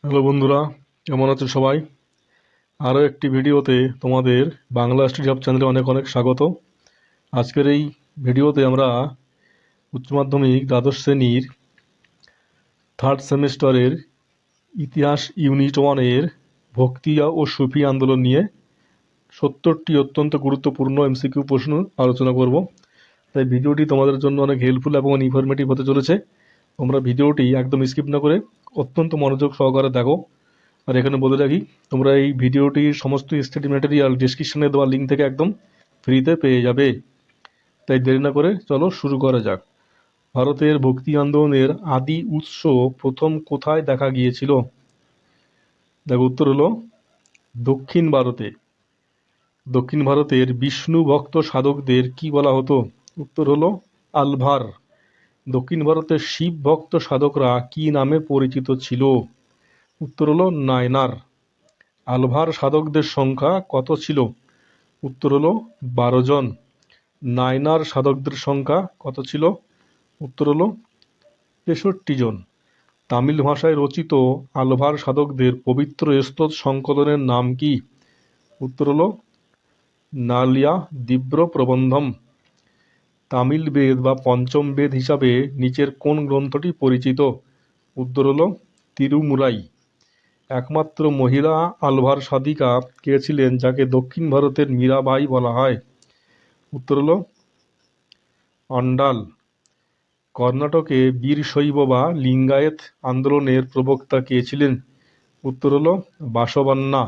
Hello বন্ধুরা, কেমন আছো সবাই? আরও একটি ভিডিওতে তোমাদের বাংলা স্টাডি হাব চ্যানেলে অনেক অনেক স্বাগত। আজকের এই ভিডিওতে আমরা উচ্চ মাধ্যমিক দ্বাদশ শ্রেণীর থার্ড সেমিস্টারের ইতিহাস ইউনিট ওয়ানের ভক্তি ও সুফি আন্দোলন নিয়ে 70টি অত্যন্ত গুরুত্বপূর্ণ এমসিকিউ প্রশ্ন আলোচনা করব। তাই ভিডিওটি তোমাদের জন্য অনেক হেল্পফুল এবং ইনফরমেটিভ হতে চলেছে। তোমরা ভিডিওটি একদম স্কিপ না করে অত্যন্ত মনোযোগ সহকারে দেখো। আর এখানে বলে রাখি, তোমরা এই ভিডিওটির সমস্ত স্টাডি ম্যাটেরিয়াল ডিসক্রিপশনে দেওয়া লিঙ্ক থেকে একদম ফ্রিতে পেয়ে যাবে। তাই দেরি না করে চলো শুরু করা যাক। ভারতের ভক্তি আন্দোলনের আদি উৎস প্রথম কোথায় দেখা গিয়েছিল? দেখো, উত্তর হলো দক্ষিণ ভারতে। দক্ষিণ ভারতের বিষ্ণু ভক্ত সাধকদের কি বলা হতো? উত্তর হলো আলভার। দক্ষিণ ভারতের শিব ভক্ত সাধকরা কি নামে পরিচিত ছিল? উত্তর হলো নায়নার। আলভার সাধকদের সংখ্যা কত ছিল? উত্তর হলো 12 জন। নায়নার সাধকদের সংখ্যা কত ছিল? উত্তর হলো 63 জন। তামিল ভাষায় রচিত আলভার সাধকদের পবিত্র স্তোত্র সংকলনের নাম কি? উত্তর হলো নালিয়া দিব্র প্রবন্ধম। তামিল বেদ বা পঞ্চম বেদ হিসাবে নিচের কোন গ্রন্থটি পরিচিত? উত্তর হলো তিরুমুরাই। একমাত্র মহিলা আলভার সাধিকা কে ছিলেন যাকে দক্ষিণ ভারতের মীরাবাই বলা হয়? উত্তর হলো অন্ডাল। কর্ণাটকে বীরশৈব বা লিঙ্গায়েত আন্দোলনের প্রবক্তা কে ছিলেন? উত্তর হলো বাসবান্না।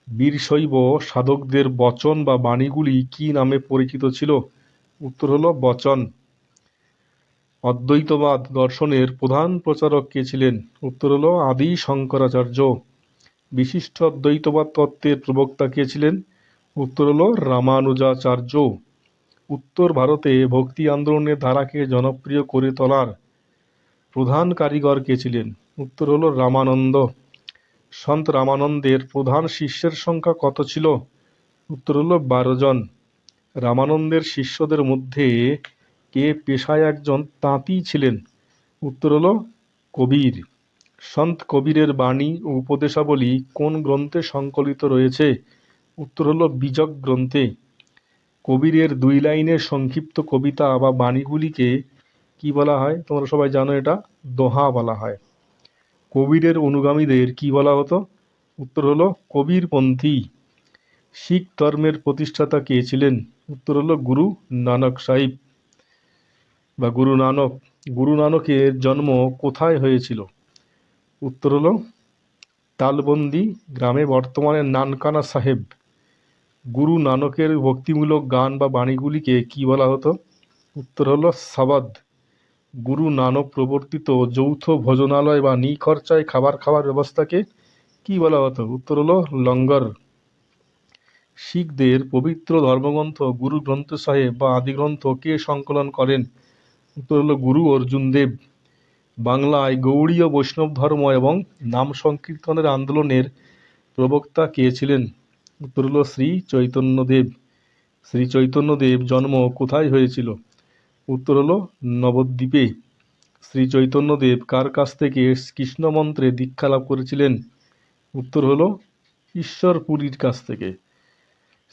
বীরশৈব সাধকদের বচন বা বাণীগুলি কি নামে পরিচিত ছিল? উত্তর হলো বচন। অদ্বৈতবাদ দর্শনের প্রধান প্রচারক কে ছিলেন? উত্তর হলো আদি শঙ্করাচার্য। বিশিষ্ট অদ্বৈতবাদ তত্ত্বের প্রবক্তা কে ছিলেন? উত্তর হলো রামানুজাচার্য। উত্তর ভারতে ভক্তি আন্দোলনের ধারাকে জনপ্রিয় করে তোলার প্রধান কারিগর কে ছিলেন? উত্তর হলো রামানন্দ। সন্ত রামানন্দের প্রধান শিষ্যের সংখ্যা কত ছিল? উত্তর হলো 12 জন। রামানন্দের শিষ্যদের মধ্যে কে পেশায় একজন তাঁতি ছিলেন? উত্তর হলো কবির। সন্ত কবিরের বাণী ও উপদেশাবলী কোন গ্রন্থে সংকলিত রয়েছে? উত্তর হলো বীজক গ্রন্থে। কবিরের 2 লাইনের সংক্ষিপ্ত কবিতা বা বাণীগুলিকে কি বলা হয়? তোমরা সবাই জানো, এটা দোহা বলা হয়। কবিরের অনুগামীদের কি বলা হতো? উত্তর হলো কবিরপন্থী। শিখ ধর্মের প্রতিষ্ঠাতা কে ছিলেন? উত্তর হলো গুরু নানক সাহিব বা গুরু নানক। গুরু নানকের জন্ম কোথায় হয়েছিল? উত্তর হলো তালবন্দি গ্রামে, বর্তমানে নানকানা সাহেব। গুরু নানকের ভক্তিমূলক গান বা বাণীগুলিকে কি বলা হতো? উত্তর হলো সাবাদ। গুরু নানক প্রবর্তিত যৌথ ভোজনালয় বা নিখরচায় খাবার খাওয়ার ব্যবস্থাকে কি বলা হতো? উত্তর হলো লঙ্গর। শিখদের পবিত্র ধর্মগ্রন্থ গুরু গ্রন্থ সাহেব বা আদিগ্রন্থ কে সংকলন করেন? উত্তর হলো গুরু অর্জুন দেব। বাংলায় গৌড়ীয় বৈষ্ণব ধর্ম এবং নাম সংকীর্তনের আন্দোলনের প্রবক্তা কে ছিলেন? উত্তর হলো শ্রী চৈতন্যদেব। শ্রী চৈতন্যদেব জন্ম কোথায় হয়েছিল? উত্তর হলো নবদ্বীপে। শ্রী চৈতন্যদেব কার কাছ থেকে কৃষ্ণ মন্ত্রে দীক্ষা লাভ করেছিলেন? উত্তর হলো ঈশ্বরপুরীর কাছ থেকে।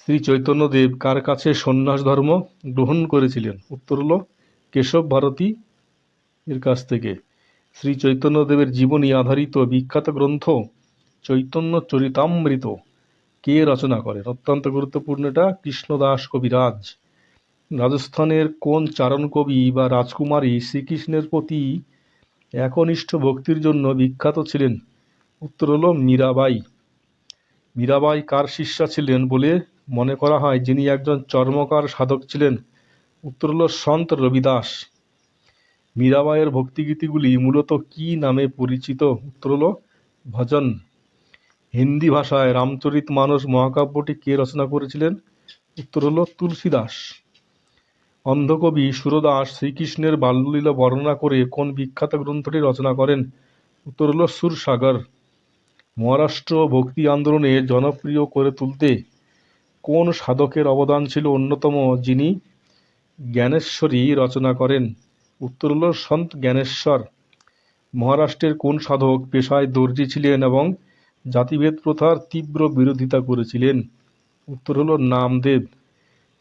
শ্রী চৈতন্যদেব কার কাছে সন্ন্যাস ধর্ম গ্রহণ করেছিলেন? উত্তর হলো কেশব ভারতী এর কাছ থেকে। শ্রী চৈতন্যদেবের জীবনী আধারিত বিখ্যাত গ্রন্থ চৈতন্য চরিতামৃত কে রচনা করেন? অত্যন্ত গুরুত্বপূর্ণ এটা, কৃষ্ণদাস কবিরাজ। রাজস্থানের কোন চারণ কবি বা রাজকুমারী শ্রীকৃষ্ণের প্রতি একনিষ্ঠ ভক্তির জন্য বিখ্যাত ছিলেন? উত্তর হলো মীরাবাই। মীরাবাই কার শিষ্যা ছিলেন বলে মনে করা হয়, যিনি একজন চর্মকার সাধক ছিলেন? উত্তর হলো সন্ত রবিদাস। মীরাবাইয়ের ভক্তিগীতিগুলি মূলত কি নামে পরিচিত? উত্তর হলো ভজন। হিন্দি ভাষায় রামচরিতমানস মহাকাব্যটি কে রচনা করেছিলেন? উত্তর হলো তুলসীদাস। অন্ধকবি সুরদাস শ্রীকৃষ্ণের বাল্যলীলা বর্ণনা করে কোন বিখ্যাত গ্রন্থটি রচনা করেন? উত্তর হলো সুরসাগর। মহারাষ্ট্র ভক্তি আন্দোলনে জনপ্রিয় করে তুলতে কোন সাধকের অবদান ছিল অন্যতম, যিনি জ্ঞানেশ্বরী রচনা করেন? উত্তর হলো সন্ত জ্ঞানেশ্বর। মহারাষ্ট্রের কোন সাধক পেশায় দর্জি ছিলেন এবং জাতিভেদ প্রথার তীব্র বিরোধিতা করেছিলেন? উত্তর হলো নামদেব।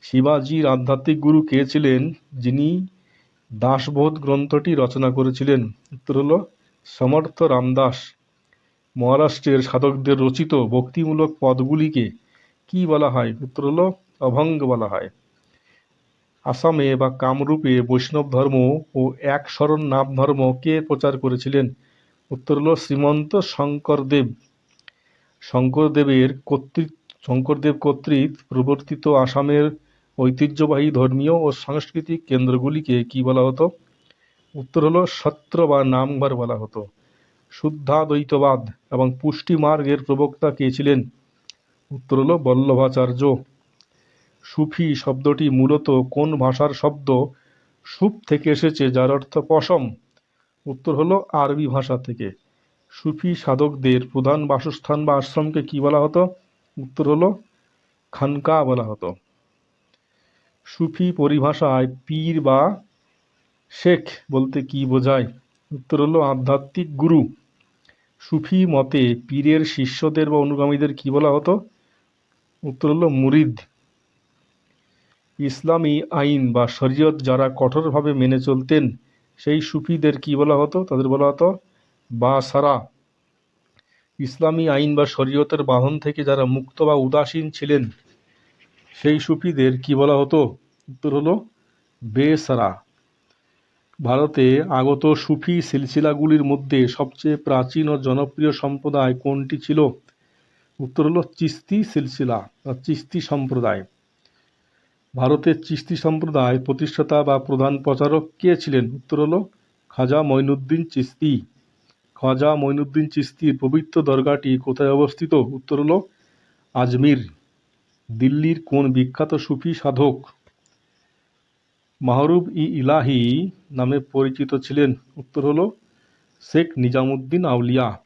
শিবাজির আধ্যাত্মিক গুরু কে ছিলেন যিনি দাসবোধ গ্রন্থটি রচনা করেছিলেন? উত্তর হলো সমর্থ রামদাস। মহারাষ্ট্রের সাধকদের রচিত ভক্তিমূলক পদগুলিকে কি বলা হয়? উত্তর হলো অভঙ্গ বলা হয়। আসামে বা কামরূপে বৈষ্ণব ধর্ম ও এক শরণ নাম ধর্ম কে প্রচার করেছিলেন? উত্তর হলো শ্রীমন্ত শঙ্করদেব। শঙ্করদেব কর্তৃক প্রবর্তিত আসামের ঐতিহ্যবাহী ধর্মীয় ও সাংস্কৃতিক কেন্দ্রগুলিকে কি বলা হতো? উত্তর হলো সত্র বা নামঘর বলা হতো। শুদ্ধাদ্বৈতবাদ এবং পুষ্টি মার্গের প্রবক্তা কে ছিলেন? উত্তর হলো বল্লভাচার্য। সুফি শব্দটি মূলত কোন ভাষার শব্দ সুপ থেকে এসেছে যার অর্থ পশম? উত্তর হলো আরবি ভাষা থেকে। সুফি সাধকদের প্রধান বাসস্থান বা আশ্রমকে কি বলা হতো? উত্তর হলো খানকা বলা হতো। সুফি পরিভাষায় পীর বা শেখ বলতে কি বোঝায়? উত্তর হলো আধ্যাত্মিক গুরু। সুফি মতে পীরের শিষ্যদের বা অনুগামীদের কি বলা হতো? উত্তর হলো মুরিদ। ইসলামী আইন বা শরীয়ত যারা কঠোরভাবে মেনে চলতেন সেই সুফিদের কি বলা হতো? তাদের বলা হতো বাসারা। ইসলামী আইন বা শরীয়তের বাঁধন থেকে যারা মুক্ত বা উদাসীন ছিলেন সেই সুফিদের কি বলা হতো? উত্তর হলো বেসারা। ভারতে আগত সুফি সিলসিলাগুলির মধ্যে সবচেয়ে প্রাচীন ও জনপ্রিয় সম্প্রদায় কোনটি ছিল? উত্তর হলো চিস্তি সিলসিলা বা চিস্তি সম্প্রদায়। ভারতের চিস্তি সম্প্রদায় প্রতিষ্ঠাতা বা প্রধান প্রচারক কে ছিলেন? উত্তর হলো খাজা মঈনুদ্দিন চিস্তি। খাজা মঈনুদ্দিন চিস্তির পবিত্র দরগাটি কোথায় অবস্থিত? উত্তর হলো আজমির। দিল্লির কোন বিখ্যাত সুফি সাধক মাহবুব-ই-ইলাহি নামে পরিচিত ছিলেন? উত্তর হলো শেখ নিজামুদ্দিন আউলিয়া।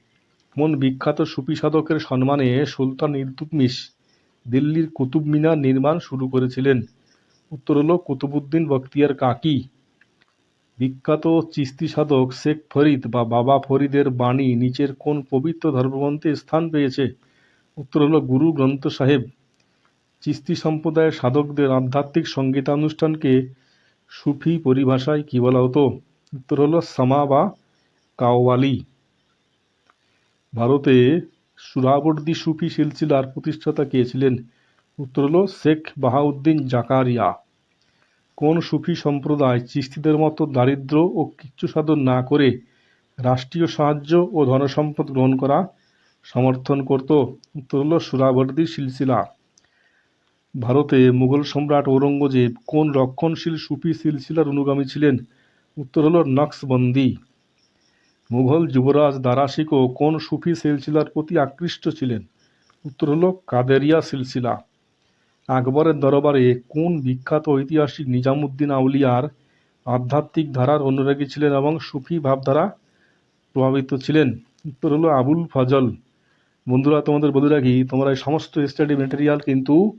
কোন বিখ্যাত সুফি সাধকের সম্মানে সুলতান ইলতুৎমিশ দিল্লির কুতুব মিনার নির্মাণ শুরু করেছিলেন? উত্তর হলো কুতুবউদ্দিন বখতিয়ার কাকি। বিখ্যাত চিস্তি সাধক শেখ ফরিদ বা বাবা ফরিদের বাণী নিচের কোন পবিত্র ধর্মগ্রন্থে স্থান পেয়েছে? উত্তর হলো গুরু গ্রন্থ সাহেব। চিস্তি সম্প্রদায়ের সাধকদের আধ্যাত্মিক সঙ্গীতানুষ্ঠানকে সুফি পরিভাষায় কি বলা হতো? উত্তর হলো সামা বা কাওয়ালি। ভারতে সুরাবর্দী সুফি সিলসিলার প্রতিষ্ঠাতা কে ছিলেন? উত্তর হলো শেখ বাহাউদ্দিন জাকারিয়া। কোন সুফি সম্প্রদায় চিস্তিদের মতো দারিদ্র ও কিচ্ছু সাধন না করে রাষ্ট্রীয় সাহায্য ও ধনসম্পদ গ্রহণ করা সমর্থন করত? উত্তর হলো সুরাবর্দী সিলসিলা। ভারতে মুঘল সম্রাট ঔরঙ্গজেব কোন রক্ষণশীল সুফি সিলসিলার অনুগামী ছিলেন? উত্তর হলো নকশবন্দি। মুঘল যুবরাজ দারাশিকো কোন সুফি সিলসিলার প্রতি আকৃষ্ট ছিলেন? উত্তর হলো কাদেরিয়া সিলসিলা। আকবরের দরবারে কোন বিখ্যাত ঐতিহাসিক নিজামুদ্দিন আউলিয়ার আধ্যাত্মিক ধারার অনুরাগী ছিলেন এবং সুফি ভাবধারা প্রভাবিত ছিলেন? উত্তর হলো আবুল ফজল। বন্ধুরা, তোমাদের বলে রাখি, তোমরা এই সমস্ত স্টাডি ম্যাটেরিয়াল কিন্তু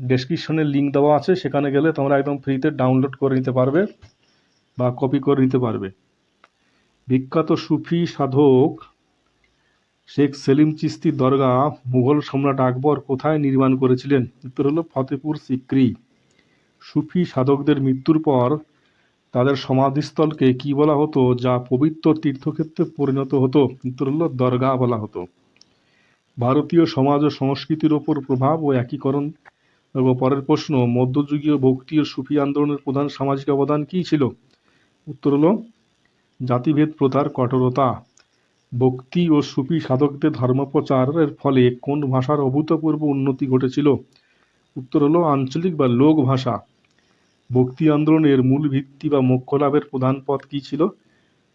ডেসক্রিপশনে লিঙ্ক দেওয়া আছে, সেখানে গেলে তোমরা একদম ফ্রিতে ডাউনলোড করে নিতে পারবে বা কপি করে নিতে পারবে। বিখ্যাত সুফি সাধক শেখ সেলিম চিস্তির দরগা মুঘল সম্রাট আকবর কোথায় নির্মাণ করেছিলেন? উত্তর হলো ফতেপুর সিক্রি। সুফি সাধকদের মৃত্যুর পর তাদের সমাধিস্থলকে কি বলা হতো যা পবিত্র তীর্থক্ষেত্রে পরিণত হতো? উত্তর হলো দরগা বলা হতো। ভারতীয় সমাজ ও সংস্কৃতির ওপর প্রভাব ও একীকরণ। পরের প্রশ্ন, মধ্যযুগীয় ভক্তি ও সুফি আন্দোলনের প্রধান সামাজিক অবদান কী ছিল? উত্তর হলো জাতিভেদ প্রথার কঠোরতা। ভক্তি ও সুফি সাধকদের ধর্মপ্রচারের ফলে কোন ভাষার অভূতপূর্ব উন্নতি ঘটেছিল? উত্তর হলো আঞ্চলিক বা লোক ভাষা। ভক্তি আন্দোলনের মূল ভিত্তি বা মোক্ষ লাভের প্রধান পথ কী ছিল?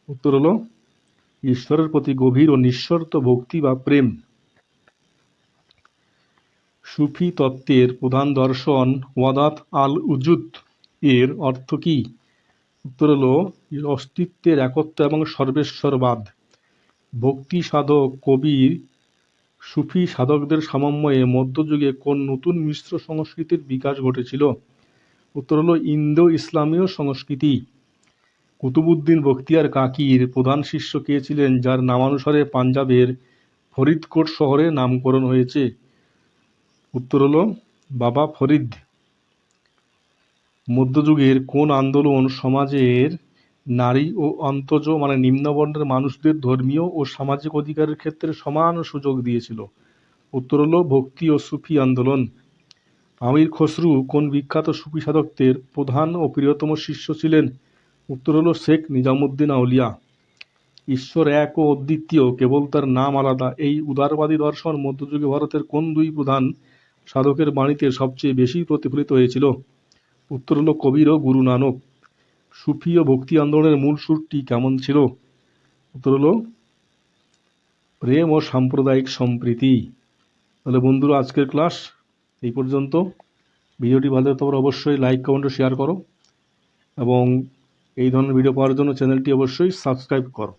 উত্তর হলো ঈশ্বরের প্রতি গভীর ও নিঃশর্ত ভক্তি বা প্রেম। সুফি তত্ত্বের প্রধান দর্শন ওয়াদাত আল উজুদ এর অর্থ কী? উত্তর হলো অস্তিত্বের একত্ব এবং সর্বেশ্বরবাদ। ভক্তি সাধক কবির সুফি সাধকদের সমন্বয়ে মধ্যযুগে কোন নতুন মিশ্র সংস্কৃতির বিকাশ ঘটেছিল? উত্তর হলো ইন্দো ইসলামীয় সংস্কৃতি। কুতুবউদ্দিন বখতিয়ার কাকির প্রধান শিষ্য কে ছিলেন, যার নামানুসারে পাঞ্জাবের ফরিদকোট শহরে নামকরণ হয়েছে? উত্তর হলো বাবা ফরিদ। মধ্যযুগের কোন আন্দোলন সমাজের নারী ও অন্তজ মানে নিম্নবর্ণের মানুষদের ধর্মীয় ও সামাজিক অধিকারের ক্ষেত্রে সমান সুযোগ দিয়েছিল? উত্তর হলো ভক্তি ও সুফি আন্দোলন। আমির খসরু কোন বিখ্যাত সুফি সাধকদের প্রধান ও প্রিয়তম শিষ্য ছিলেন? উত্তর হলো শেখ নিজামুদ্দিন আউলিয়া। ঈশ্বর এক ও অদ্বিতীয়, কেবল তার নাম আলাদা, এই উদারবাদী দর্শন মধ্যযুগে ভারতের কোন দুই প্রধান সাধকের বাণীতে সবচেয়ে বেশি প্রতিফলিত হয়েছিল? উত্তর হলো কবির ও গুরু নানক। সুফি ও ভক্তি আন্দোলনের মূল সুরটি কেমন ছিল? উত্তর হলো প্রেম ও সাম্প্রদায়িক সম্প্রীতি। তাহলে বন্ধুরা, আজকের ক্লাস এই পর্যন্ত। ভিডিওটি ভালো লাগলে তোমরা অবশ্যই লাইক, কমেন্ট ও শেয়ার করো এবং এই ধরনের ভিডিও পাওয়ার জন্য চ্যানেলটি অবশ্যই সাবস্ক্রাইব করো।